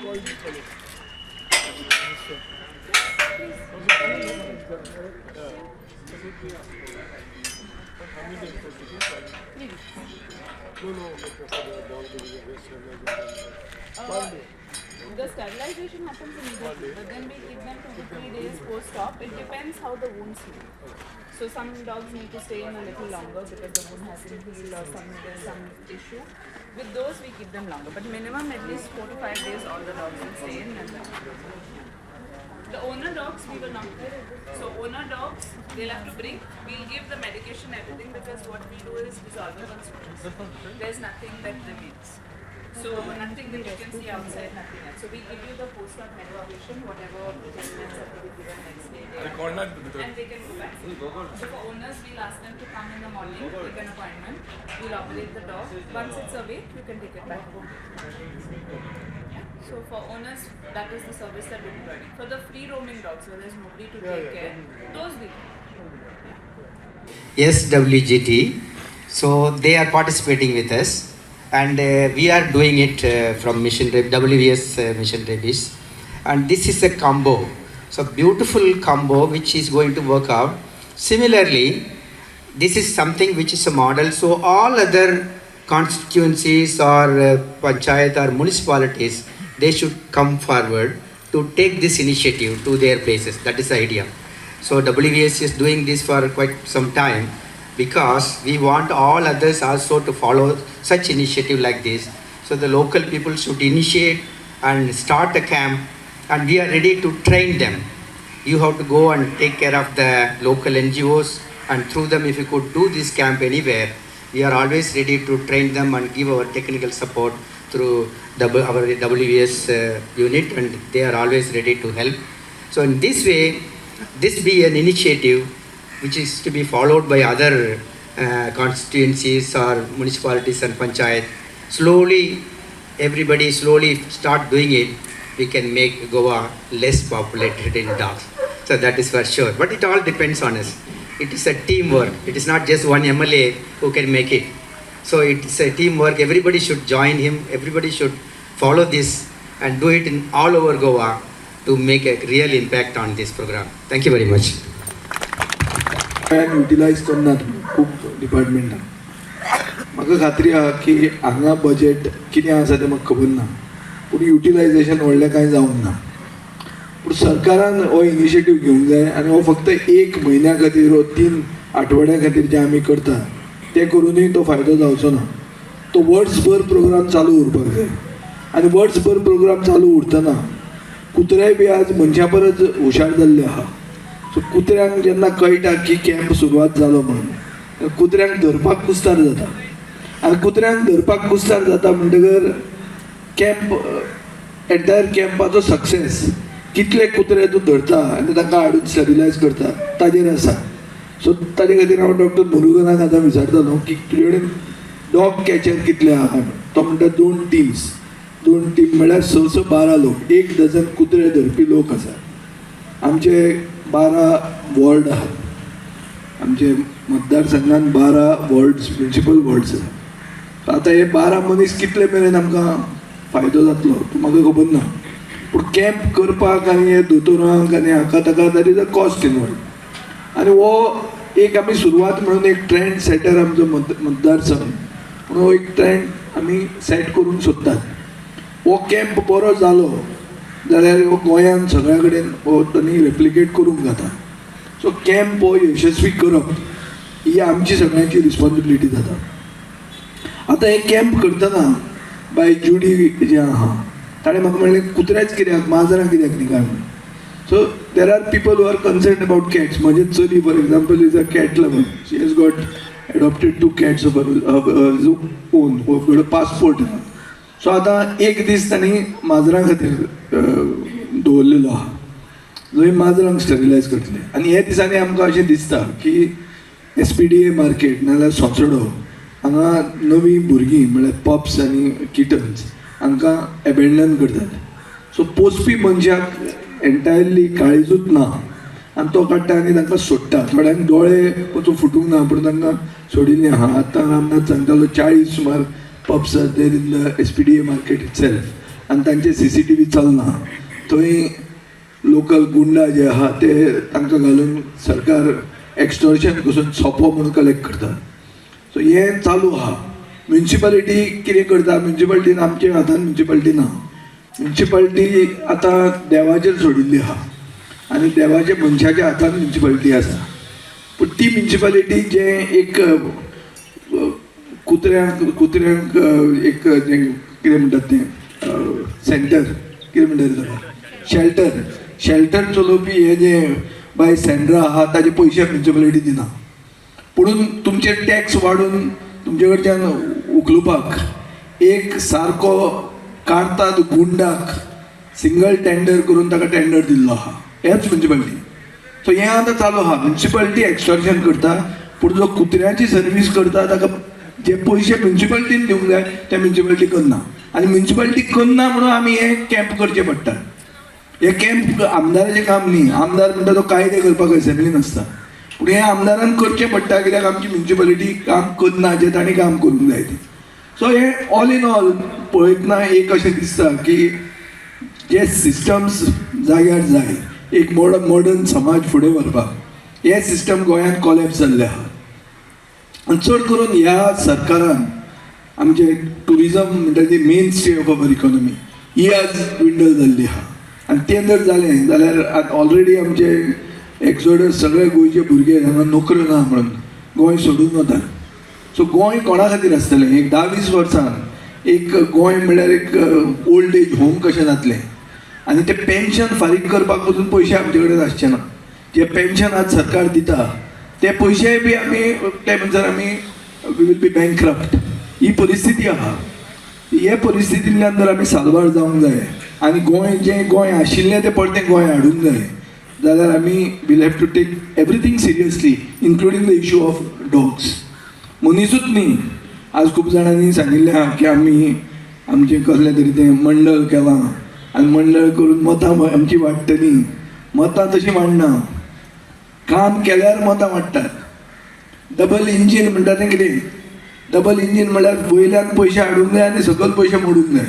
The sterilization happens immediately, but then we keep them 2 to 3 days post-op. It depends how the wounds heal. So some dogs need to stay in a little longer because the wound hasn't healed or there's some issue. With those we keep them longer, but minimum at least 4 to 5 days all the dogs will stay in. And then the owner dogs we will not. So owner dogs they'll have to bring. We'll give the medication everything because what we do is dissolving on surface. There's nothing that remains. So nothing that you can see outside, nothing else. So we give you the post-op medication, whatever treatments have to be given next day. And they can go back. So for owners, we'll ask them to come in the morning, take an appointment. We'll operate the dog. Once it's awake, you can take it back home. Yeah. So for owners, that is the service that we're providing. For the free roaming dogs, where there's nobody to take care, those we do. Yes, WGT. So they are participating with us. And we are doing it from Mission WVS Mission Rabies, and this is a combo, so beautiful combo which is going to work out. Similarly, this is something which is a model, so all other constituencies or panchayat or municipalities, they should come forward to take this initiative to their places. That is the idea. So WVS is doing this for quite some time, because we want all others also to follow such initiative like this. So the local people should initiate and start a camp, and we are ready to train them. You have to go and take care of the local NGOs, and through them if you could do this camp anywhere, we are always ready to train them and give our technical support through our WVS unit, and they are always ready to help. So in this way, this be an initiative which is to be followed by other constituencies or municipalities and panchayat. Slowly, everybody slowly start doing it, we can make Goa less populated in dogs. So that is for sure. But it all depends on us. It is a teamwork. It is not just one MLA who can make it. So it's a teamwork. Everybody should join him. Everybody should follow this and do it in all over Goa to make a real impact on this program. Thank you very much. Utilise करनात खूब डिपार्टमेंटान. म्हाका खात्री आहा की हांगा budget कितें आसा तें म्हाका खबर ना, पूण युटिलायजेशन व्हडलें कांय जावंक ना. पूण सरकारान हो इनिशिएटीव घेवंक जाय, आनी हो फक्त 1 म्हयन्या खातीर वा 3 आठवड्या खातीर जें आमी करता तें करूनय तो फायदो जावचो ना. तो वर्सभर प्रोग्राम चालू उरपाक जाय, आनी वर्सभर प्रोग्राम चालू उरतना कुत्र्याय बी आज मनशां परस हुशार जाल्ले आहा. सो कुत्र्यांक जेन्ना कळटा की कॅम्प सुरवात जालो म्हणून, कुत्र्यांक धरपाक कुस्तार जाता, आनी कुत्र्यांक धरपाक कुस्तार जाता म्हणटकर कॅम्प एंटायर कॅम्पाचो सक्सेस कितले कुत्रे तूं धरता आनी तांकां हाडून स्टॅरिलायज करता ताजेर आसा. सो ताजे खातीर हांव डॉक्टर मुरुगनाक आतां विचारतालो की तुजे कडेन डॉग कॅचर कितले आहा. तो म्हणटा 2 टीम्स. 2 टीम म्हळ्यार 6-12 लोक, 1 डझन कुत्रे धरपी लोक आसा. आमचे 12 वॉर्ड आहात. आमचे मतदारसंघान 12 वॉर्ड्स, म्युनिसिपल वॉर्ड्स आसात. आतां हे 12 मनीस कितले मेरेन आमकां फायदो जातलो तो म्हाका खबर ना. पूण कॅम्प करपाक आनी हे दोतोरांक आनी हाका ताका that is a cost involve. आनी हो एक आमी सुरवात म्हणून एक ट्रेंड सेटर आमचो मतदारसंघ म्हणून हो एक ट्रेंड आमी सेट करूंक सोदतात. हो कॅम्प बरो जालो जाल्यार गोंयान सगळ्या कडेन हो तांणी रेप्लिकेट करूंक जाता. सो कॅम्प हो यशस्वी करप ही आमची सगळ्यांची रिस्पॉन्सिबिलिटी जाता. आतां हे कॅम्प करतना बाय जुडी जे आहा ताणें म्हाका म्हणलें कुत्र्याच कित्याक, माजरां कित्याक न्ही काय म्हणून. So there are people who are concern about cats. म्हजे चली for example is a cat lover. She has got adopted 2 cats of her own passport. So आतां एक दीस तांणी माजरां खातीर दवरलेलो आहा, जंय माजरांक स्टॅरिलायज करतले. आनी हे दिसांनी आमकां अशें दिसता की SPDA मार्केट नाजाल्यार सोंसडो हांगा नवीं भुरगीं म्हळ्यार पप्स आनी किटन्स हांकां एबेंडन करतात. सो पोसपी मनशाक एंटायरली काळीजूच ना, आनी तो काडटा आनी तांकां सोडटा. थोड्यांक दोळे वचून फुटूंक ना पूण तांकां सोडिल्लीं आहा. आतां रामनाथ सांगतालो 40 सुमार पप्स are there in the SPDA market itself. आनी तांचे CCTV चलना, थंय लोकल गुंडा जे आहा ते तांकां घालून सरकार एक्स्टॉर्शन करून सोपो म्हणून कलेक्ट करता. सो हें चालू आहा. म्युन्सिपालिटी कितें करता, म्युन्सिपालिटीन आमच्या हातान म्युन्सिपालिटी ना. म्युन्सिपालिटी आतां देवाचेर सोडिल्ली आहा आनी देवाच्या मनशाच्या हातान म्युन्सिपालिटी आसा. पूण ती म्युन्सिपालिटी जे एक कुत्र्यांक एक कितें म्हणटात तें सेंटर कितें म्हणटात ताका शेल्टर चलोवपी हे जे बाय सेंडरा आहा ताजे पयशे म्युन्सिपालिटी दिना. पुणून तुमचे टॅक्स वाडून तुमचे कडच्यान उखलुपाक एक सारको काडटात गुंडाक सिंगल टेंडर करून ताका टेंडर दिल्लो आहा. हेच म्युन्सिपालिटी. सो हें आतां चालू आहा. म्युन्सिपालिटी एक्स्टॉर्शन करता, पूण जो कुत्र्याची सर्वीस करता ताका जे पयशे म्युन्सिपालिटीन दिवंक जाय ते म्युन्सिपालिटी करना. आनी म्युन्सिपालिटी करना म्हणून आमी हे कॅम्प करचे पडटा. हे कॅम्प आमदाराचें काम न्ही. आमदार म्हणटा तो कायदे करपाक असेंब्लीन आसता, पूण हे आमदारान करचें पडटा कित्याक आमची म्युन्सिपालिटी काम करना जें तांणी काम करूंक जाय तें. सो हे ऑल इन ऑल पळयतना एक अशें दिसता की जे सिस्टम्स जाग्यार जाय एक मॉडर्न समाज फुडें व्हरपाक, हे सिस्टम गोंयांत कॉलेप्स जाल्ले आहा. आनी चड करून ह्या सरकारान आमचे टुरिजम म्हणटा ती mainstay of our economy ही आज विंडल जाल्ली आहा. आनी तें जर जालें जाल्यार ऑलरेडी आमचे एक्झोडस सगळे गोंयचे भुरगे हांगा नोकऱ्यो ना म्हणून गोंय सोडून वतात. सो गोंय कोणा खातीर आसतलें? एक 10-20 वर्सां एक गोंय म्हणल्यार एक ओल्ड एज होम कशें जातलें. आनी तें पेन्शन फारीक करपाक पसून पयशे आमचे कडेन आसचे ना. जे पेन्शन आज सरकार दिता ते पयशे बी आमी ते म्हणसर आमी वी वील बी बँकक्रप्ट. ही परिस्थिती आहा. हे परिस्थितींतल्यान जर आमी साल्वार जावंक जाय आनी गोंय जें गोंय आशिल्लें तें परतें गोंय हाडूंक जाय जाल्यार आमी will have to take everything seriously including the issue of dogs. मनीसूच न्ही. आज खूब जाणांनी सांगिल्लें आहा की आमी आमचें कसलें तरी तें मंडळ केलां आनी मंडळ करून मतां आमची वाडटलीं. मतां तशीं वाडना. काम केल्यार मतां वाडटात. डबल इंजीन म्हणटा तें कितें? डबल इंजीन म्हणल्यार वयल्यान पयशे हाडूंक जाय आनी सकयल पयशे मोडूंक जाय.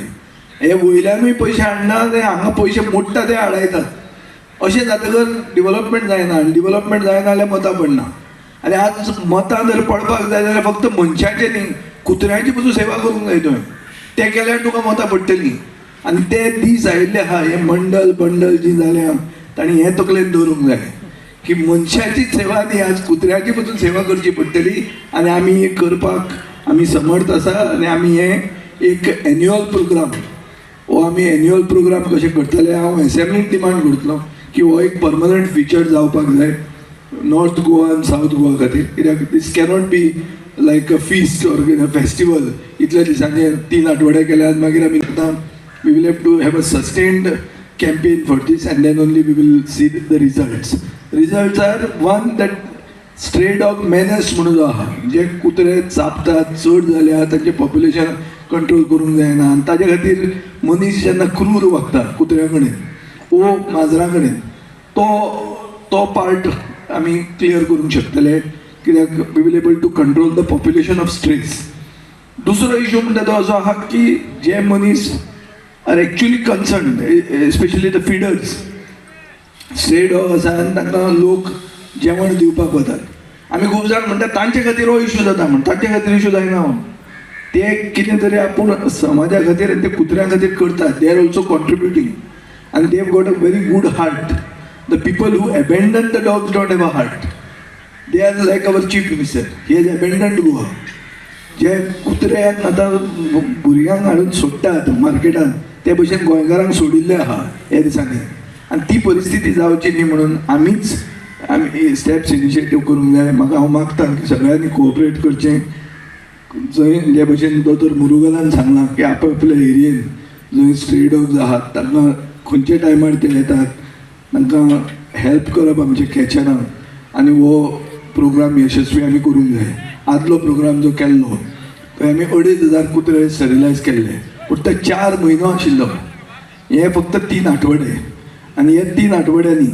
हे वयल्यानूय पयशे हाडना ते हांगा पयशे मोडटा ते हाडयतात. अशें जातकर डेव्हलपमेंट जायना आनी डेव्हलपमेंट जायना जाल्यार मतां पडना. आनी आज मतां जर पडपाक जाय जाल्यार फक्त मनशाचे न्ही कुत्र्याची पसून सेवा करूंक जाय तुवें. तें केल्यार तुका मतां पडटलीं. आनी ते दीस आयिल्ले आहा हे बंडल जी जाल्या तांणी हें तकलेन दवरूंक जाय की मनशाची सेवा न्ही आज कुत्र्याची पसून सेवा करची पडटली. आनी आमी हें करपाक आमी समर्थ आसा आनी आमी हें एक एन्युअल प्रोग्राम हो आमी एन्युअल प्रोग्राम कशें करतले हांव एसेंब्लीन डिमांड करतलो की हो एक परमनंट फिचर जावपाक जाय नॉर्थ गोवा आनी सावथ गोवा खातीर. कित्याक this cannot be like a feast or festival इतल्या दिसांनी 3 आठवडे केल्यार मागीर आमी आतां we will have to have a sustained campaign for this and then only we will see the results. Results are one that stray dog menace म्हणून जो आहा जे कुत्रे चापतात चड जाल्या तांचें पॉप्युलेशन कंट्रोल करूंक जायना आनी ताजे खातीर मनीस जेन्ना क्रूर वागता कुत्र्यां कडेन वो माजरां कडेन तो पार्ट आमी क्लियर करूंक शकतले कित्याक we will able to control the population of stress. दुसरो इशू म्हणटा तो असो आहा की जे मनीस are actually concerned, especially the feeders. Stray dog आसा आनी तांकां लोक जेवण दिवपाक वतात. आमी खूब जाण म्हणटा तांचे खातीर हो इशू जाता म्हण. तांचे खातीर इशू जायना. ते कितें तरी आपूण समाजा खातीर आनी ते कुत्र्यां खातीर करतात. दे आर ऑल्सो कॉन्ट्रिब्युटींग आनी they have got a very good heart. The people who abandon the dogs don't have a heart. They are like our chief minister. He has abandoned Goa. जे कुत्र्यांक आतां भुरग्यांक हाडून सोडटात मार्केटान ते भशेन गोंयकारांक सोडिल्ले आहा ह्या दिसांनी. आनी ती परिस्थिती जावची न्ही म्हणून आमी स्टेप्स इनिशिएटीव करूंक जाय. हांव मागता की सगळ्यांनी कोऑपरेट करचें. जंय जे भशेन दोतोर मुरुगनान सांगलां की आपल्या एरियेन जंय स्ट्रे डॉग्स आहात तांकां खंयच्या टायमार ते येतात तांकां हेल्प करप आमचें कॅचरां आनी हो प्रोग्राम यशस्वी आमी करूंक जाय. आदलो प्रोग्राम जो केल्लो थंय आमी 2,500 कुत्रे स्टॅरिलायज केल्ले पूण ते 4 म्हयनो आशिल्लो. हे फक्त 3 आठवडे आनी हे 3 आठवड्यांनी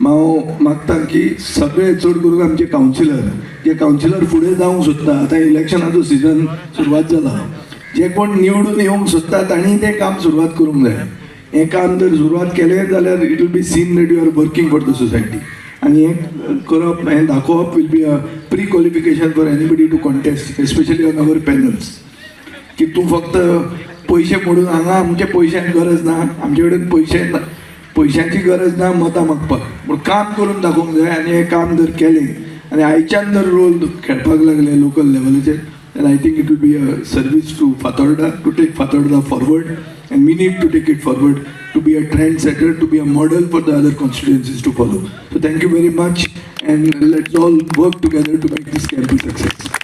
हांव मागता की सगळे चड करून आमचे कावन्सिलर जे कावन्सिलर फुडें जावंक सोदता. आतां इलेक्शनाचो सिजन सुरवात जाला. जे कोण निवडून येवंक सोदता तांणी तें काम सुरवात करूंक जाय. हें काम जर सुरवात केलें जाल्यार it will be seen that you are working for the society. आनी हें करप, हें दाखोवप will be a prequalification for anybody to contest, especially on our panels. की तूं फक्त पयशे मोडून हांगा आमचे पयशांची गरज ना, आमचे कडेन पयशांची गरज ना मतां मागपाक, पूण काम करून दाखोवंक जाय. आनी हें काम जर केलें आनी आयच्यान जर रोल खेळपाक लागले local लेवलाचेर, then I think it will be a service to Fatorda, to take Fatorda forward, and we need to take it forward to be a trendsetter, to be a model for the other constituencies to follow. So thank you very much, and let's all work together to make this campaign success.